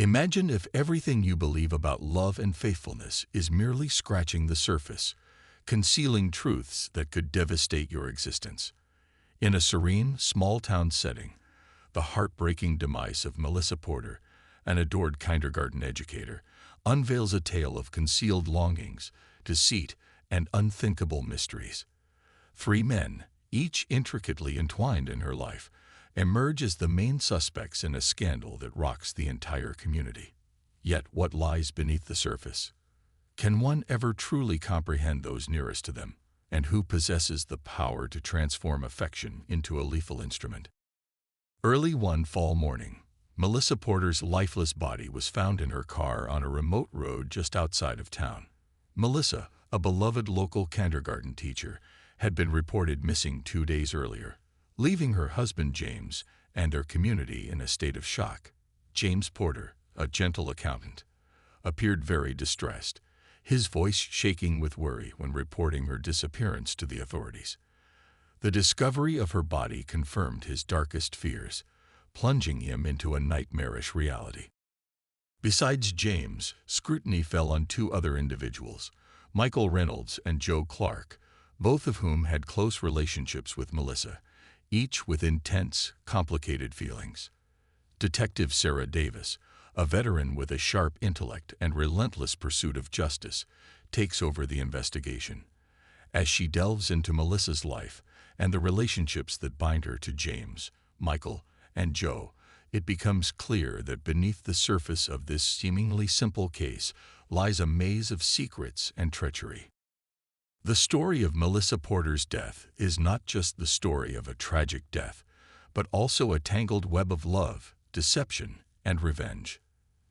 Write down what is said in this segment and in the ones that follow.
Imagine if everything you believe about love and faithfulness is merely scratching the surface, concealing truths that could devastate your existence. In a serene, small-town setting, the heartbreaking demise of Melissa Porter, an adored kindergarten educator, unveils a tale of concealed longings, deceit, and unthinkable mysteries. Three men, each intricately entwined in her life, emerge as the main suspects in a scandal that rocks the entire community. Yet what lies beneath the surface? Can one ever truly comprehend those nearest to them, and who possesses the power to transform affection into a lethal instrument? Early one fall morning, Melissa Porter's lifeless body was found in her car on a remote road just outside of town. Melissa, a beloved local kindergarten teacher, had been reported missing 2 days earlier, leaving her husband James and their community in a state of shock. James Porter, a gentle accountant, appeared very distressed, his voice shaking with worry when reporting her disappearance to the authorities. The discovery of her body confirmed his darkest fears, plunging him into a nightmarish reality. Besides James, scrutiny fell on two other individuals, Michael Reynolds and Joe Clark, both of whom had close relationships with Melissa, each with intense, complicated feelings. Detective Sarah Davis, a veteran with a sharp intellect and relentless pursuit of justice, takes over the investigation. As she delves into Melissa's life and the relationships that bind her to James, Michael, and Joe, it becomes clear that beneath the surface of this seemingly simple case lies a maze of secrets and treachery. The story of Melissa Porter's death is not just the story of a tragic death, but also a tangled web of love, deception, and revenge.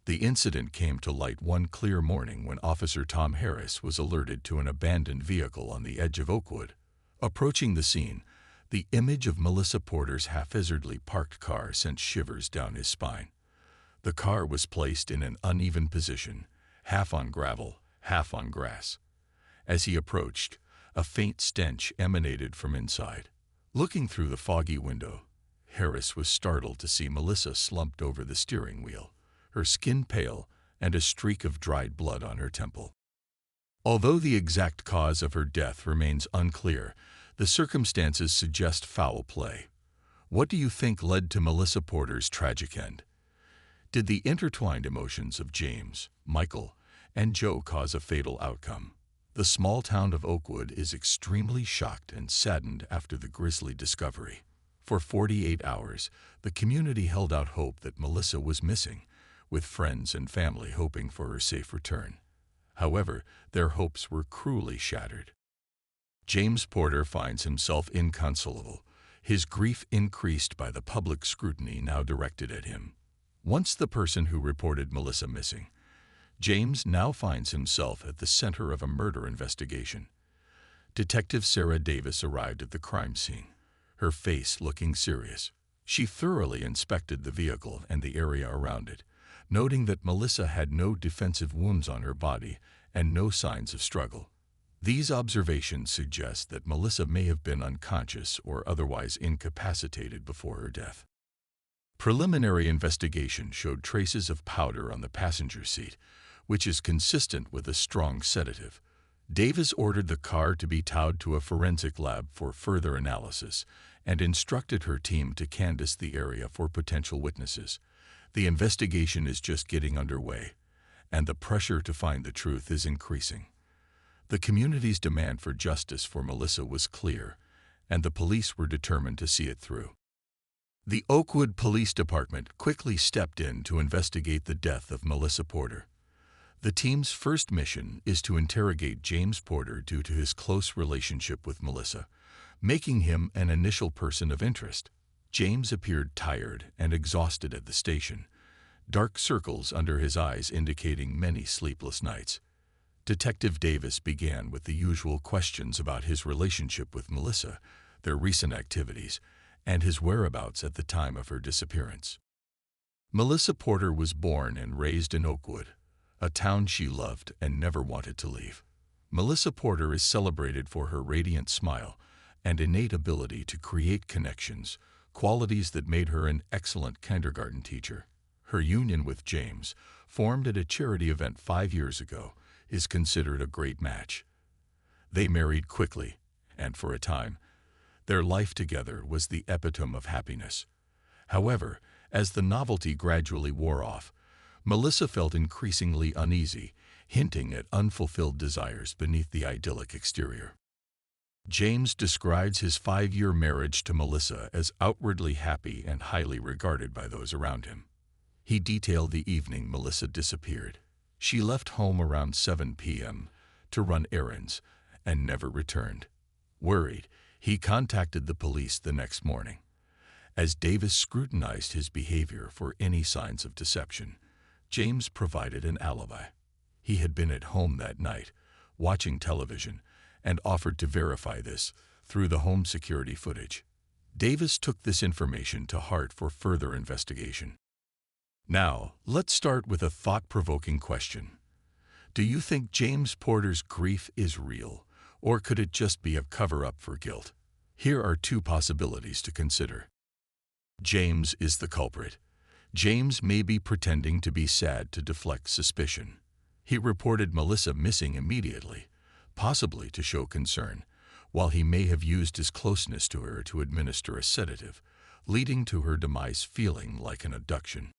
The incident came to light one clear morning when Officer Tom Harris was alerted to an abandoned vehicle on the edge of Oakwood. Approaching the scene, the image of Melissa Porter's haphazardly parked car sent shivers down his spine. The car was placed in an uneven position, half on gravel, half on grass. As he approached, a faint stench emanated from inside. Looking through the foggy window, Harris was startled to see Melissa slumped over the steering wheel, her skin pale and a streak of dried blood on her temple. Although the exact cause of her death remains unclear, the circumstances suggest foul play. What do you think led to Melissa Porter's tragic end? Did the intertwined emotions of James, Michael, and Joe cause a fatal outcome? The small town of Oakwood is extremely shocked and saddened after the grisly discovery. For 48 hours, the community held out hope that Melissa was missing, with friends and family hoping for her safe return. However, their hopes were cruelly shattered. James Porter finds himself inconsolable, his grief increased by the public scrutiny now directed at him. Once the person who reported Melissa missing, James now finds himself at the center of a murder investigation. Detective Sarah Davis arrived at the crime scene, her face looking serious. She thoroughly inspected the vehicle and the area around it, noting that Melissa had no defensive wounds on her body and no signs of struggle. These observations suggest that Melissa may have been unconscious or otherwise incapacitated before her death. Preliminary investigation showed traces of powder on the passenger seat, which is consistent with a strong sedative. Davis ordered the car to be towed to a forensic lab for further analysis and instructed her team to canvass the area for potential witnesses. The investigation is just getting underway, and the pressure to find the truth is increasing. The community's demand for justice for Melissa was clear, and the police were determined to see it through. The Oakwood Police Department quickly stepped in to investigate the death of Melissa Porter. The team's first mission is to interrogate James Porter due to his close relationship with Melissa, making him an initial person of interest. James appeared tired and exhausted at the station, dark circles under his eyes indicating many sleepless nights. Detective Davis began with the usual questions about his relationship with Melissa, their recent activities, and his whereabouts at the time of her disappearance. Melissa Porter was born and raised in Oakwood, a town she loved and never wanted to leave. Melissa Porter is celebrated for her radiant smile and innate ability to create connections, qualities that made her an excellent kindergarten teacher. Her union with James, formed at a charity event 5 years ago, is considered a great match. They married quickly, and for a time, their life together was the epitome of happiness. However, as the novelty gradually wore off, Melissa felt increasingly uneasy, hinting at unfulfilled desires beneath the idyllic exterior. James describes his 5-year marriage to Melissa as outwardly happy and highly regarded by those around him. He detailed the evening Melissa disappeared. She left home around 7 p.m. to run errands and never returned. Worried, he contacted the police the next morning. As Davis scrutinized his behavior for any signs of deception, James provided an alibi. He had been at home that night, watching television, and offered to verify this through the home security footage. Davis took this information to heart for further investigation. Now, let's start with a thought-provoking question. Do you think James Porter's grief is real, or could it just be a cover-up for guilt? Here are 2 possibilities to consider. James is the culprit. James may be pretending to be sad to deflect suspicion. He reported Melissa missing immediately, possibly to show concern, while he may have used his closeness to her to administer a sedative, leading to her demise feeling like an abduction.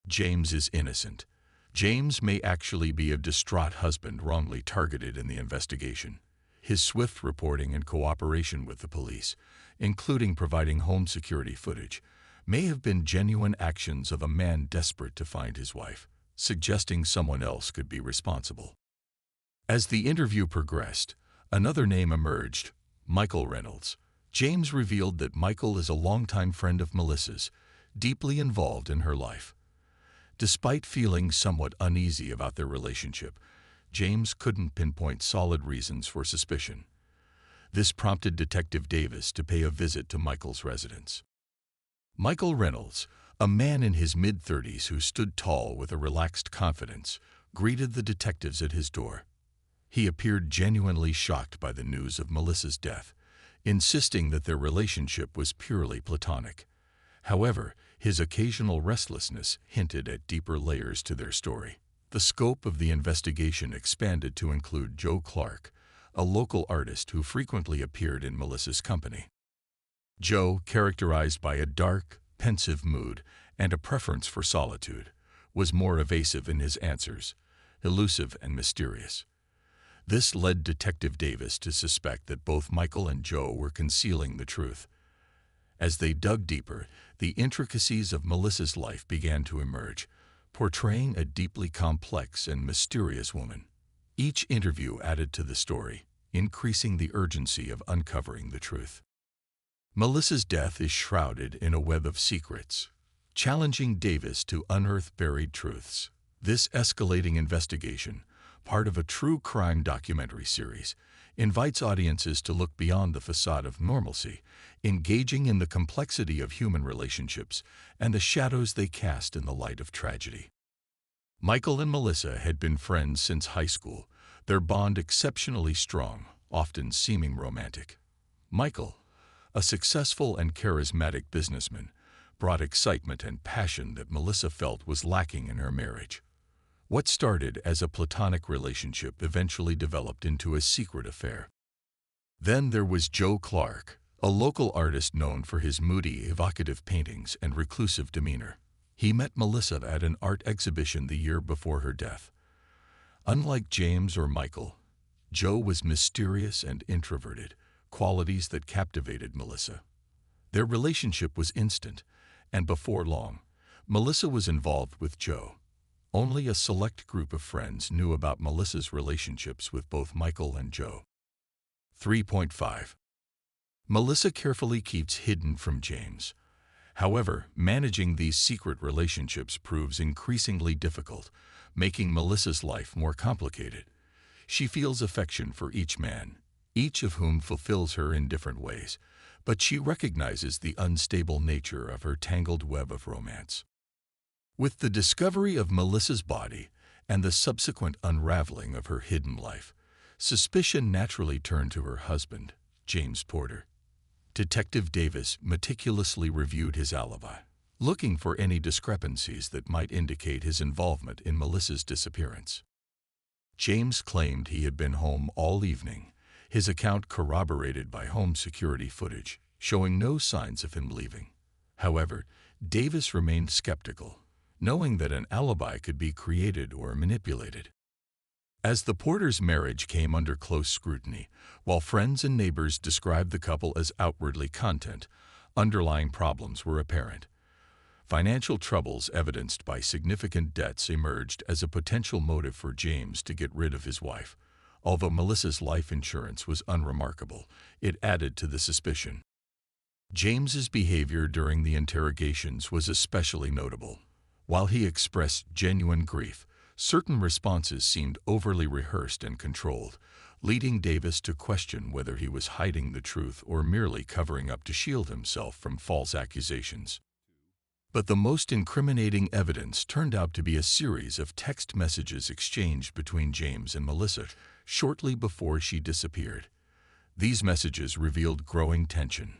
James is innocent. James may actually be a distraught husband wrongly targeted in the investigation. His swift reporting and cooperation with the police, including providing home security footage, may have been genuine actions of a man desperate to find his wife, suggesting someone else could be responsible. As the interview progressed, another name emerged, Michael Reynolds. James revealed that Michael is a longtime friend of Melissa's, deeply involved in her life. Despite feeling somewhat uneasy about their relationship, James couldn't pinpoint solid reasons for suspicion. This prompted Detective Davis to pay a visit to Michael's residence. Michael Reynolds, a man in his mid-30s who stood tall with a relaxed confidence, greeted the detectives at his door. He appeared genuinely shocked by the news of Melissa's death, insisting that their relationship was purely platonic. However, his occasional restlessness hinted at deeper layers to their story. The scope of the investigation expanded to include Joe Clark, a local artist who frequently appeared in Melissa's company. Joe, characterized by a dark, pensive mood and a preference for solitude, was more evasive in his answers, elusive and mysterious. This led Detective Davis to suspect that both Michael and Joe were concealing the truth. As they dug deeper, the intricacies of Melissa's life began to emerge, portraying a deeply complex and mysterious woman. Each interview added to the story, increasing the urgency of uncovering the truth. Melissa's death is shrouded in a web of secrets, challenging Davis to unearth buried truths. This escalating investigation, part of a true crime documentary series, invites audiences to look beyond the facade of normalcy, engaging in the complexity of human relationships and the shadows they cast in the light of tragedy. Michael and Melissa had been friends since high school, their bond exceptionally strong, often seeming romantic. Michael, a successful and charismatic businessman, brought excitement and passion that Melissa felt was lacking in her marriage. What started as a platonic relationship eventually developed into a secret affair. Then there was Joe Clark, a local artist known for his moody, evocative paintings and reclusive demeanor. He met Melissa at an art exhibition the year before her death. Unlike James or Michael, Joe was mysterious and introverted, qualities that captivated Melissa. Their relationship was instant, and before long, Melissa was involved with Joe. Only a select group of friends knew about Melissa's relationships with both Michael and Joe. 3.5. Melissa carefully keeps hidden from James. However, managing these secret relationships proves increasingly difficult, making Melissa's life more complicated. She feels affection for each man, each of whom fulfills her in different ways, but she recognizes the unstable nature of her tangled web of romance. With the discovery of Melissa's body and the subsequent unraveling of her hidden life, suspicion naturally turned to her husband, James Porter. Detective Davis meticulously reviewed his alibi. looking for any discrepancies that might indicate his involvement in Melissa's disappearance. James claimed he had been home all evening, his account corroborated by home security footage, showing no signs of him leaving. However, Davis remained skeptical, knowing that an alibi could be created or manipulated. As the Porters' marriage came under close scrutiny, while friends and neighbors described the couple as outwardly content, underlying problems were apparent. Financial troubles evidenced by significant debts emerged as a potential motive for James to get rid of his wife. Although Melissa's life insurance was unremarkable, it added to the suspicion. James's behavior during the interrogations was especially notable. While he expressed genuine grief, certain responses seemed overly rehearsed and controlled, leading Davis to question whether he was hiding the truth or merely covering up to shield himself from false accusations. But the most incriminating evidence turned out to be a series of text messages exchanged between James and Melissa shortly before she disappeared. These messages revealed growing tension.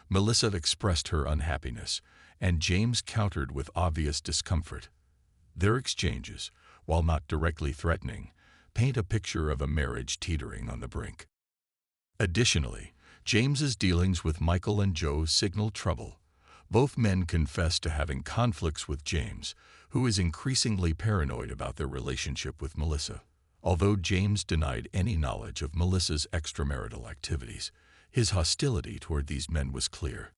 Melissa expressed her unhappiness, and James countered with obvious discomfort. Their exchanges, while not directly threatening, paint a picture of a marriage teetering on the brink. Additionally, James's dealings with Michael and Joe signaled trouble. Both men confessed to having conflicts with James, who is increasingly paranoid about their relationship with Melissa. Although James denied any knowledge of Melissa's extramarital activities, his hostility toward these men was clear.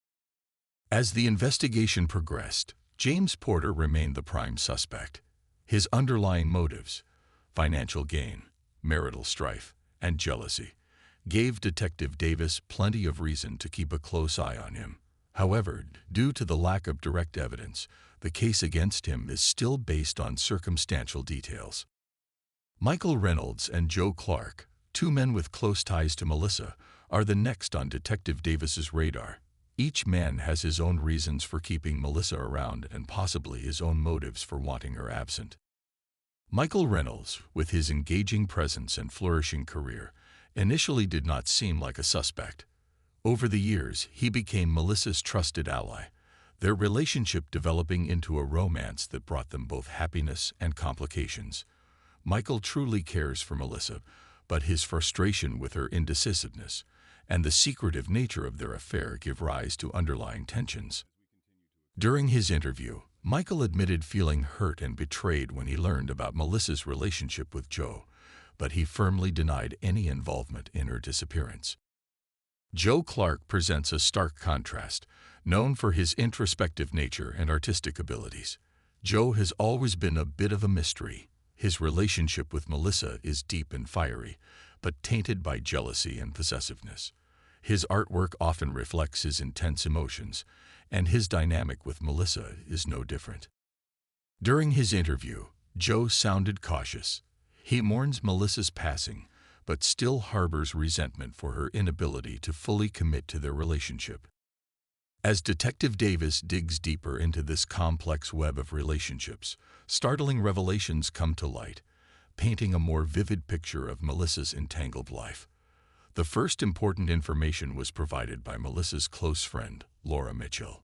As the investigation progressed, James Porter remained the prime suspect. His underlying motives, financial gain, marital strife, and jealousy, gave Detective Davis plenty of reason to keep a close eye on him. However, due to the lack of direct evidence, the case against him is still based on circumstantial details. Michael Reynolds and Joe Clark, two men with close ties to Melissa, are the next on Detective Davis's radar. Each man has his own reasons for keeping Melissa around and possibly his own motives for wanting her absent. Michael Reynolds, with his engaging presence and flourishing career, initially did not seem like a suspect. Over the years, he became Melissa's trusted ally, their relationship developing into a romance that brought them both happiness and complications. Michael truly cares for Melissa, but his frustration with her indecisiveness and the secretive nature of their affair give rise to underlying tensions. During his interview, Michael admitted feeling hurt and betrayed when he learned about Melissa's relationship with Joe, but he firmly denied any involvement in her disappearance. Joe Clark presents a stark contrast, known for his introspective nature and artistic abilities. Joe has always been a bit of a mystery. His relationship with Melissa is deep and fiery, but tainted by jealousy and possessiveness. His artwork often reflects his intense emotions, and his dynamic with Melissa is no different. During his interview, Joe sounded cautious. He mourns Melissa's passing, but still harbors resentment for her inability to fully commit to their relationship. As Detective Davis digs deeper into this complex web of relationships, startling revelations come to light, painting a more vivid picture of Melissa's entangled life. The first important information was provided by Melissa's close friend, Laura Mitchell.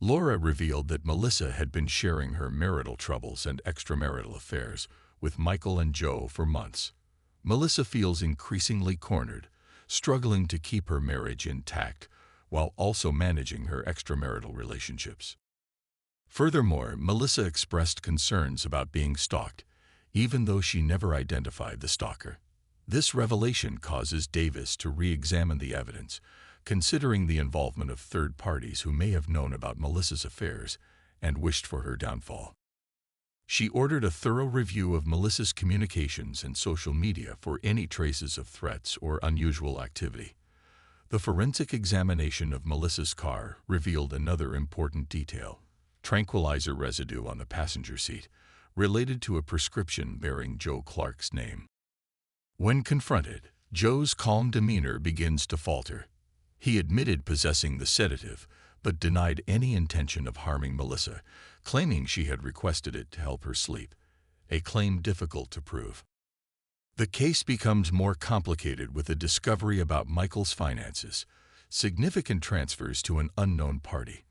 Laura revealed that Melissa had been sharing her marital troubles and extramarital affairs with Michael and Joe for months. Melissa feels increasingly cornered, struggling to keep her marriage intact while also managing her extramarital relationships. Furthermore, Melissa expressed concerns about being stalked, even though she never identified the stalker. This revelation causes Davis to re-examine the evidence, considering the involvement of third parties who may have known about Melissa's affairs and wished for her downfall. She ordered a thorough review of Melissa's communications and social media for any traces of threats or unusual activity. The forensic examination of Melissa's car revealed another important detail: tranquilizer residue on the passenger seat, related to a prescription bearing Joe Clark's name. When confronted, Joe's calm demeanor begins to falter. He admitted possessing the sedative, but denied any intention of harming Melissa, claiming she had requested it to help her sleep, a claim difficult to prove. The case becomes more complicated with a discovery about Michael's finances, significant transfers to an unknown party.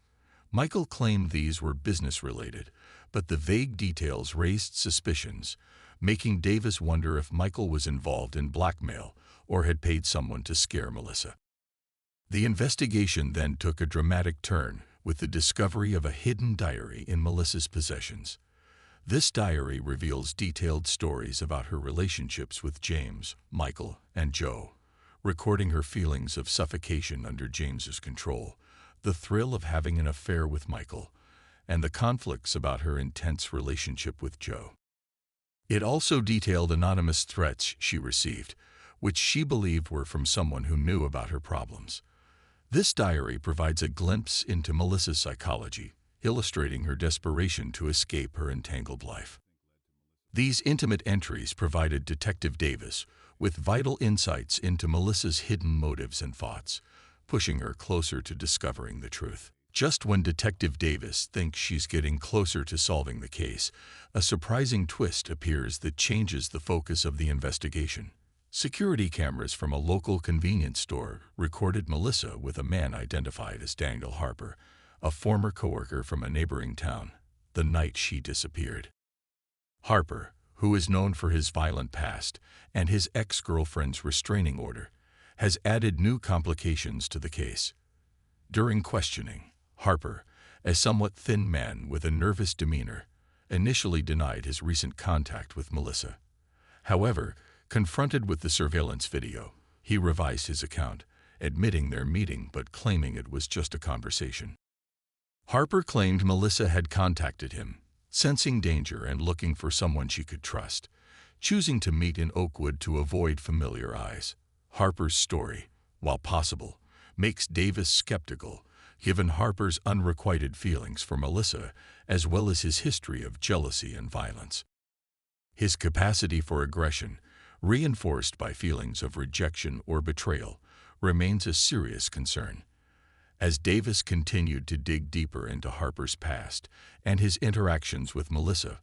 Michael claimed these were business-related, but the vague details raised suspicions, making Davis wonder if Michael was involved in blackmail or had paid someone to scare Melissa. The investigation then took a dramatic turn with the discovery of a hidden diary in Melissa's possessions. This diary reveals detailed stories about her relationships with James, Michael, and Joe, recording her feelings of suffocation under James's control, the thrill of having an affair with Michael, and the conflicts about her intense relationship with Joe. It also detailed anonymous threats she received, which she believed were from someone who knew about her problems. This diary provides a glimpse into Melissa's psychology, illustrating her desperation to escape her entangled life. These intimate entries provided Detective Davis with vital insights into Melissa's hidden motives and thoughts, pushing her closer to discovering the truth. Just when Detective Davis thinks she's getting closer to solving the case, a surprising twist appears that changes the focus of the investigation. Security cameras from a local convenience store recorded Melissa with a man identified as Daniel Harper, a former coworker from a neighboring town, the night she disappeared. Harper, who is known for his violent past and his ex-girlfriend's restraining order, has added new complications to the case. During questioning, Harper, a somewhat thin man with a nervous demeanor, initially denied his recent contact with Melissa. However, confronted with the surveillance video, he revised his account, admitting their meeting but claiming it was just a conversation. Harper claimed Melissa had contacted him, sensing danger and looking for someone she could trust, choosing to meet in Oakwood to avoid familiar eyes. Harper's story, while possible, makes Davis skeptical, given Harper's unrequited feelings for Melissa as well as his history of jealousy and violence. His capacity for aggression, reinforced by feelings of rejection or betrayal, remains a serious concern. As Davis continued to dig deeper into Harper's past and his interactions with Melissa,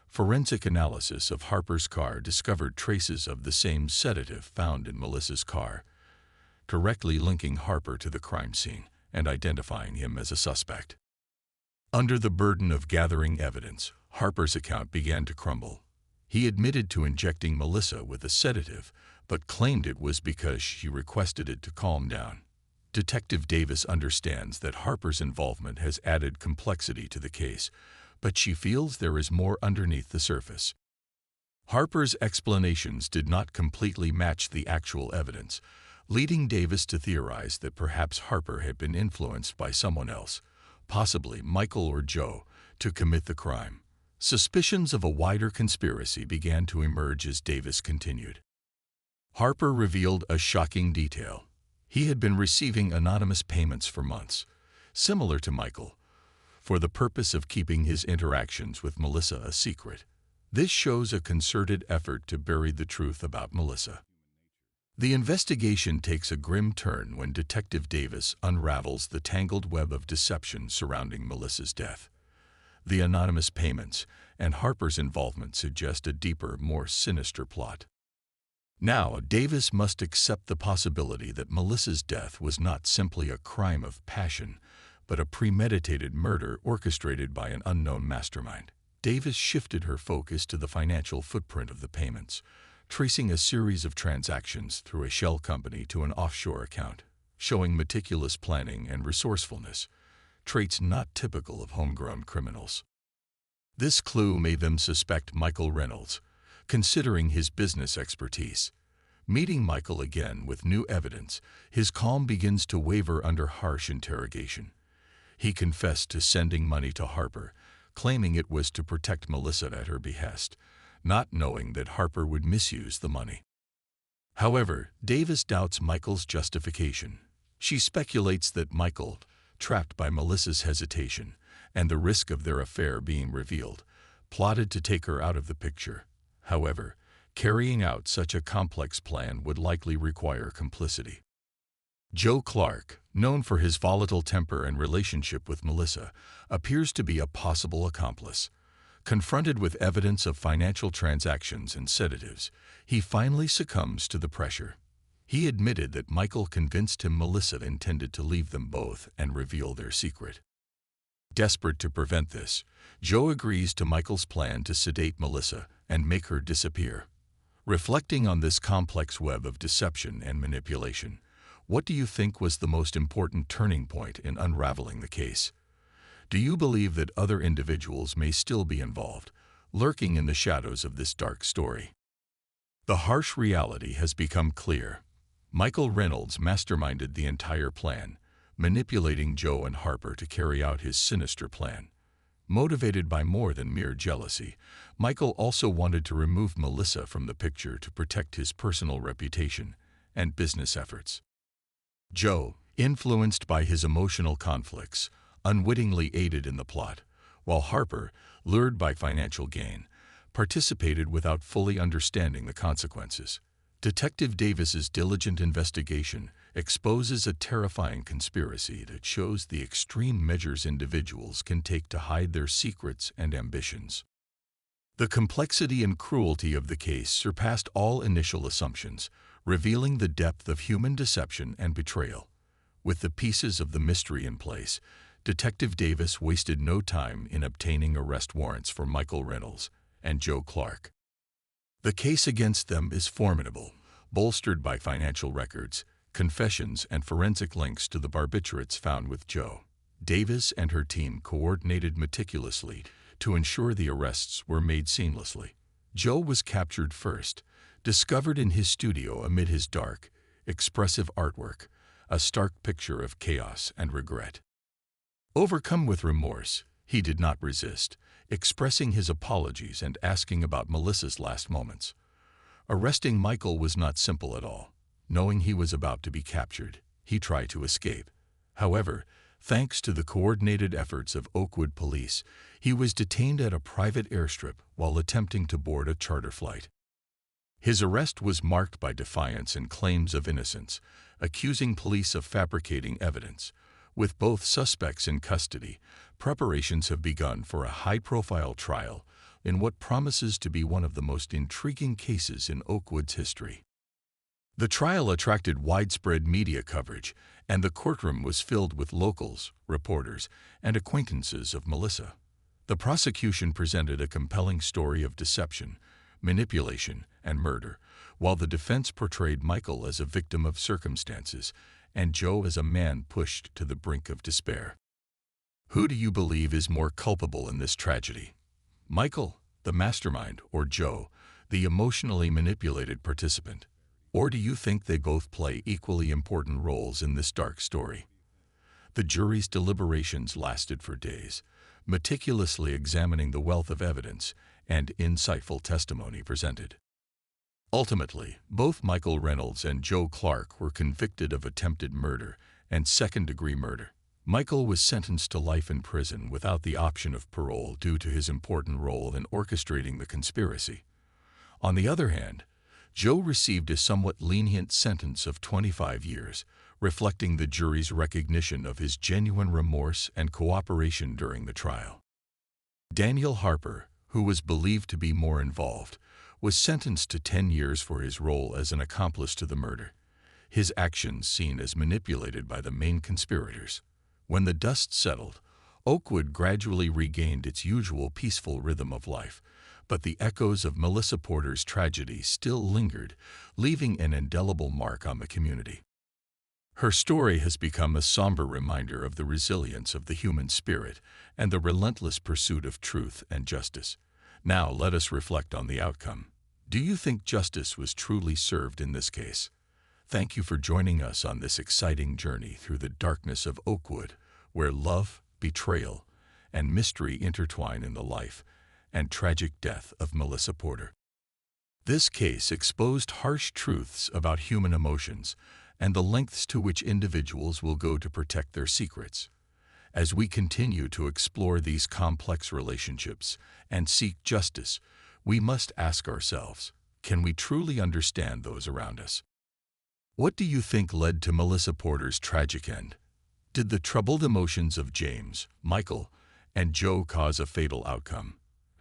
forensic analysis of Harper's car discovered traces of the same sedative found in Melissa's car, directly linking Harper to the crime scene and identifying him as a suspect. Under the burden of gathering evidence, Harper's account began to crumble. He admitted to injecting Melissa with a sedative, but claimed it was because she requested it to calm down. Detective Davis understands that Harper's involvement has added complexity to the case, but she feels there is more underneath the surface. Harper's explanations did not completely match the actual evidence, leading Davis to theorize that perhaps Harper had been influenced by someone else, possibly Michael or Joe, to commit the crime. Suspicions of a wider conspiracy began to emerge as Davis continued. Harper revealed a shocking detail. He had been receiving anonymous payments for months, similar to Michael, for the purpose of keeping his interactions with Melissa a secret. This shows a concerted effort to bury the truth about Melissa. The investigation takes a grim turn when Detective Davis unravels the tangled web of deception surrounding Melissa's death. The anonymous payments and Harper's involvement suggest a deeper, more sinister plot. Now, Davis must accept the possibility that Melissa's death was not simply a crime of passion, but a premeditated murder orchestrated by an unknown mastermind. Davis shifted her focus to the financial footprint of the payments, tracing a series of transactions through a shell company to an offshore account, showing meticulous planning and resourcefulness, traits not typical of homegrown criminals. This clue made them suspect Michael Reynolds, considering his business expertise. Meeting Michael again with new evidence, his calm begins to waver under harsh interrogation. He confessed to sending money to Harper, claiming it was to protect Melissa at her behest, not knowing that Harper would misuse the money. However, Davis doubts Michael's justification. She speculates that Michael, trapped by Melissa's hesitation and the risk of their affair being revealed, plotted to take her out of the picture. However, carrying out such a complex plan would likely require complicity. Joe Clark, known for his volatile temper and relationship with Melissa, appears to be a possible accomplice. Confronted with evidence of financial transactions and sedatives, he finally succumbs to the pressure. He admitted that Michael convinced him Melissa intended to leave them both and reveal their secret. Desperate to prevent this, Joe agrees to Michael's plan to sedate Melissa and make her disappear. Reflecting on this complex web of deception and manipulation, what do you think was the most important turning point in unraveling the case? Do you believe that other individuals may still be involved, lurking in the shadows of this dark story? The harsh reality has become clear. Michael Reynolds masterminded the entire plan, manipulating Joe and Harper to carry out his sinister plan. Motivated by more than mere jealousy, Michael also wanted to remove Melissa from the picture to protect his personal reputation and business efforts. Joe, influenced by his emotional conflicts, unwittingly aided in the plot, while Harper, lured by financial gain, participated without fully understanding the consequences. Detective Davis's diligent investigation exposes a terrifying conspiracy that shows the extreme measures individuals can take to hide their secrets and ambitions. The complexity and cruelty of the case surpassed all initial assumptions, revealing the depth of human deception and betrayal. With the pieces of the mystery in place, Detective Davis wasted no time in obtaining arrest warrants for Michael Reynolds and Joe Clark. The case against them is formidable, bolstered by financial records, confessions, and forensic links to the barbiturates found with Joe. Davis and her team coordinated meticulously to ensure the arrests were made seamlessly. Joe was captured first, discovered in his studio amid his dark, expressive artwork, a stark picture of chaos and regret. Overcome with remorse, he did not resist, expressing his apologies and asking about Melissa's last moments. Arresting Michael was not simple at all. Knowing he was about to be captured, he tried to escape. However, thanks to the coordinated efforts of Oakwood police, he was detained at a private airstrip while attempting to board a charter flight. His arrest was marked by defiance and claims of innocence, accusing police of fabricating evidence. With both suspects in custody, preparations have begun for a high-profile trial in what promises to be one of the most intriguing cases in Oakwood's history. The trial attracted widespread media coverage, and the courtroom was filled with locals, reporters, and acquaintances of Melissa. The prosecution presented a compelling story of deception, manipulation, and murder, while the defense portrayed Michael as a victim of circumstances and Joe as a man pushed to the brink of despair. Who do you believe is more culpable in this tragedy? Michael, the mastermind, or Joe, the emotionally manipulated participant? Or do you think they both play equally important roles in this dark story? The jury's deliberations lasted for days, meticulously examining the wealth of evidence and insightful testimony presented. Ultimately, both Michael Reynolds and Joe Clark were convicted of attempted murder and second-degree murder. Michael was sentenced to life in prison without the option of parole due to his important role in orchestrating the conspiracy. On the other hand, Joe received a somewhat lenient sentence of 25 years, reflecting the jury's recognition of his genuine remorse and cooperation during the trial. Daniel Harper, who was believed to be more involved, was sentenced to 10 years for his role as an accomplice to the murder, his actions seen as manipulated by the main conspirators. When the dust settled, Oakwood gradually regained its usual peaceful rhythm of life, but the echoes of Melissa Porter's tragedy still lingered, leaving an indelible mark on the community. Her story has become a somber reminder of the resilience of the human spirit and the relentless pursuit of truth and justice. Now let us reflect on the outcome. Do you think justice was truly served in this case? Thank you for joining us on this exciting journey through the darkness of Oakwood, where love, betrayal, and mystery intertwine in the life and tragic death of Melissa Porter. This case exposed harsh truths about human emotions and the lengths to which individuals will go to protect their secrets. As we continue to explore these complex relationships and seek justice, we must ask ourselves, can we truly understand those around us? What do you think led to Melissa Porter's tragic end? Did the troubled emotions of James, Michael, and Joe cause a fatal outcome?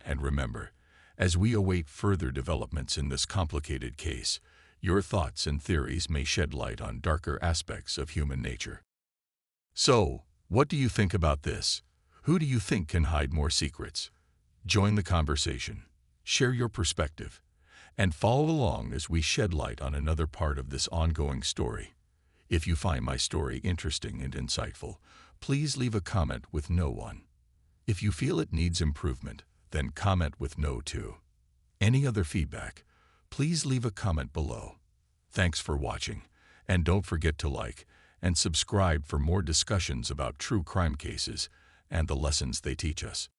And remember, as we await further developments in this complicated case, your thoughts and theories may shed light on darker aspects of human nature. So, what do you think about this? Who do you think can hide more secrets? Join the conversation, share your perspective, and follow along as we shed light on another part of this ongoing story. If you find my story interesting and insightful, please leave a comment with "no one." If you feel it needs improvement, then comment with "no" too. Any other feedback, please leave a comment below. Thanks for watching, and don't forget to like and subscribe for more discussions about true crime cases and the lessons they teach us.